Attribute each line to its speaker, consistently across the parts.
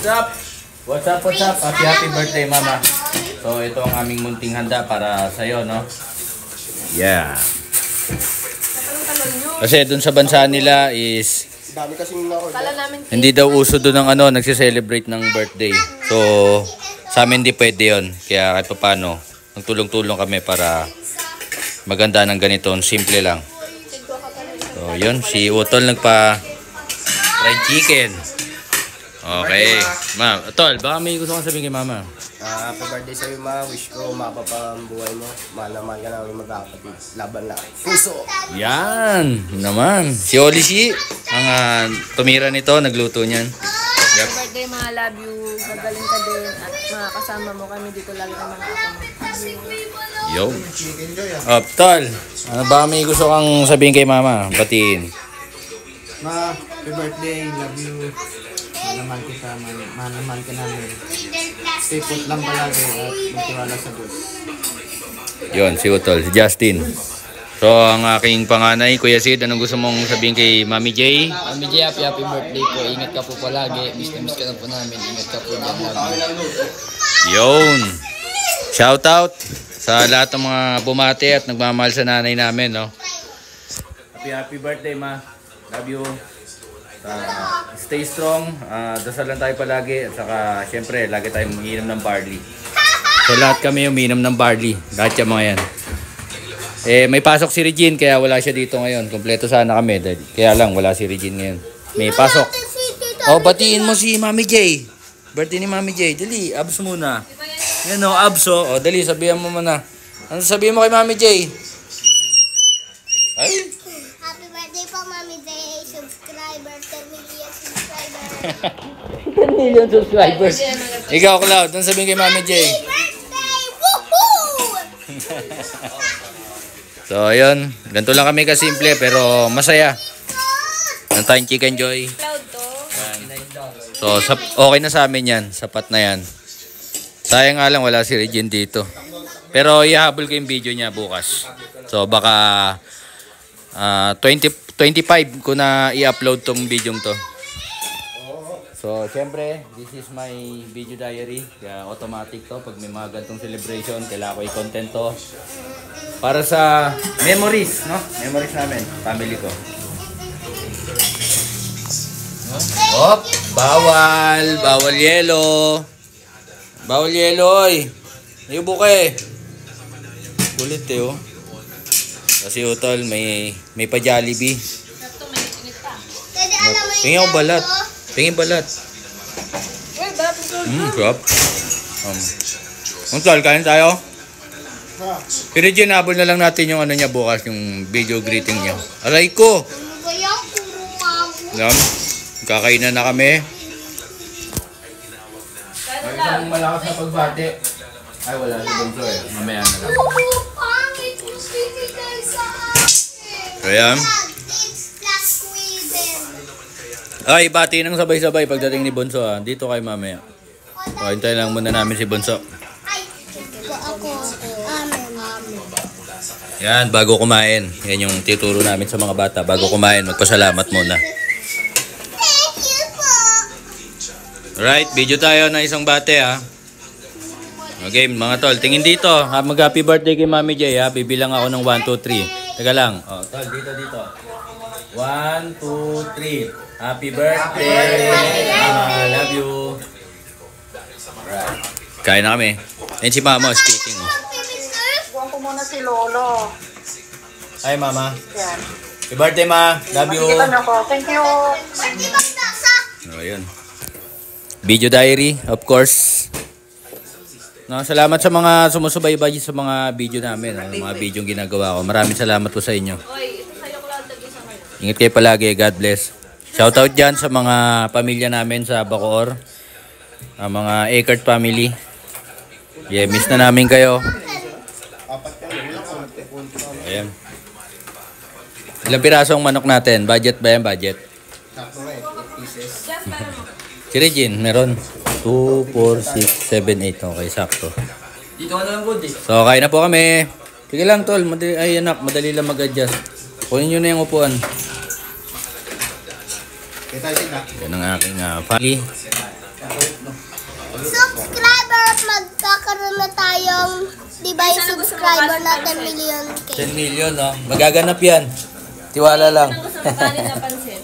Speaker 1: up? What's up, what's up? Happy birthday, Mama. So, ito ang aming munting handa para sa'yo, no? Yeah. Kasi dun sa bansa nila is hindi daw uso dun ng nagsiselebrate ng birthday. So, sa amin di pwede yun. Kaya kahit paano, nagtulong-tulong kami para maganda ng ganito. Simple lang. So, yun. Si Utol nagpa fried chicken. Okay. Ma, Tol, baka may gusto kong sabihin kay Mama.
Speaker 2: Happy birthday sa'yo, Ma. Wish ko mapapambuhay mo. Mahal na mahal ka namin magkakapatid. Laban lang. Puso!
Speaker 1: Yan! Naman. Si Olishi, ang tumira nito, nagluto niyan.
Speaker 3: Happy birthday, mga love you. Gagaling ka din. At makakasama mo kami dito lagi ng mga ako mo.
Speaker 1: Yo. Tol, ano ba may gusto kang sabihin kay Mama? Batiin.
Speaker 4: Ma, happy birthday. Love you. Mahal kita, mahal ka namin. Stay put lang palagi at magtiwala sa Diyos.
Speaker 1: Yun, si Utol, si Justin. So, ang aking panganay, Kuya Sid, anong gusto mong sabihin kay Mami J?
Speaker 5: Mami J, happy birthday po. Ingat ka po palagi. Miss ka na po namin. Ingat ka po dyan.
Speaker 1: Yun. Shout out sa lahat ng mga bumati at nagmamahal sa nanay namin, no? Happy birthday, Ma. Love you. Stay strong, dasal lang tayo palagi at saka syempre lagi tayong umiinom ng barley. So lahat kami umiinom ng barley, lahat yung mga yan. May pasok si Regine kaya wala siya dito ngayon. Kompleto sana kami, kaya lang wala si Regine ngayon. May pasok. Batiin mo si Mami J. Birthday ni Mami J. Dali, abs muna. Yan o, abs o. Dali, sabihan mo muna. Ano sabihin mo kay Mami J? Ay?
Speaker 6: Happy birthday po, Mami J. Subscriber, 10 million subscribers.
Speaker 1: 10 million subscribers. Ikaw, Cloud, ano sabihin kay Mami J?
Speaker 6: Happy birthday! Woohoo!
Speaker 1: So, ayun. Ganito lang kami kasimple pero masaya. Ang tayong Chicken Joy.
Speaker 3: Cloud to.
Speaker 1: So, okay na sa amin yan. Sapat na yan. Sayang nga lang wala si Regine dito. Pero ihahabol ko yung video niya bukas. So, baka 25 ko na i-upload tong video to. So, syempre, this is my video diary. Kaya automatic to. Pag may mga gantong celebration, kailangan ko i-content to. Para sa memories, no? Memories namin, family ko. Hop, bawal yelo. Bawal yelo, oy. Nayubo ka eh. Kulit eh, oh. Kasi Utol, may pa Jollibee. Tingin ako balat. Tingin balat. Sarap. Utol, kain tayo. Pero ginabol na lang natin yung niya bukas, yung video greeting niya. Aray ko! Yan. Kakain na kami. Isang malakas na pagbati. Ay, wala si Bonso eh. Mamaya na lang. So yan. Ay, bati nang sabay-sabay pagdating ni Bonso ha. Dito kay mamaya. O, hintayin lang muna namin si Bonso. Yan, bago kumain. Yan yung tituro namin sa mga bata. Bago kumain, magpasalamat muna. Alright, video tayo na isang bate ha. Okay, mga tol, tingin dito. Mag-happy birthday kay Mami J ha. Bibilang ako ng 1, 2, 3. Teka lang. Oh, tol, dito. 1, 2, 3. Happy birthday! Mama, love you. Alright. Kain na kami. Ayun si Mama speaking.
Speaker 7: Buwan ko muna si Lolo.
Speaker 1: Hi, Mama.
Speaker 7: Yan.
Speaker 1: Happy birthday, Ma. Love you.
Speaker 7: Magigitan ako. Thank you.
Speaker 1: Oh, yun. Video diary, of course. No, salamat sa mga sumusubaybay sa mga video namin, mga video yung ginagawa ko. Maraming salamat po sa inyo. Ingat kayo palagi. God bless. Shoutout dyan sa mga pamilya namin sa Bacoor. Mga Eckert family. Yeah, miss na namin kayo. Ayan. Ilang piraso ang manok natin? Budget ba yan? Budget? Si Regine, meron 2, 4, 6, 7, 8. Okay, sakto.
Speaker 5: Dito ka na lang po, di.
Speaker 1: So, kain na po kami. Sige lang, tol. Ay, anak, madali lang mag-adjust. Kunin nyo na yung upuan.
Speaker 4: Kita tayo.
Speaker 1: Yan ang aking family.
Speaker 6: subscriber at magkakaroon na tayong, di ba yung subscriber na 10 million K?
Speaker 1: 10 million, no? Magaganap yan. Tiwala lang.
Speaker 3: Ang gusto mo kanin na pansit.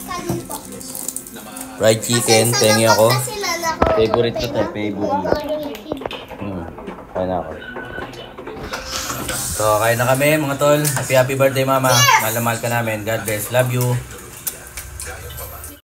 Speaker 6: Kanin po.
Speaker 1: Fried chicken, pengi ako.
Speaker 6: Kasi nalala ko.
Speaker 1: Favorite ko to, favorite. Kaya na ako. So, kain na kami mga tol. Happy birthday mama. Mahal na mahal ka namin. God bless. Love you.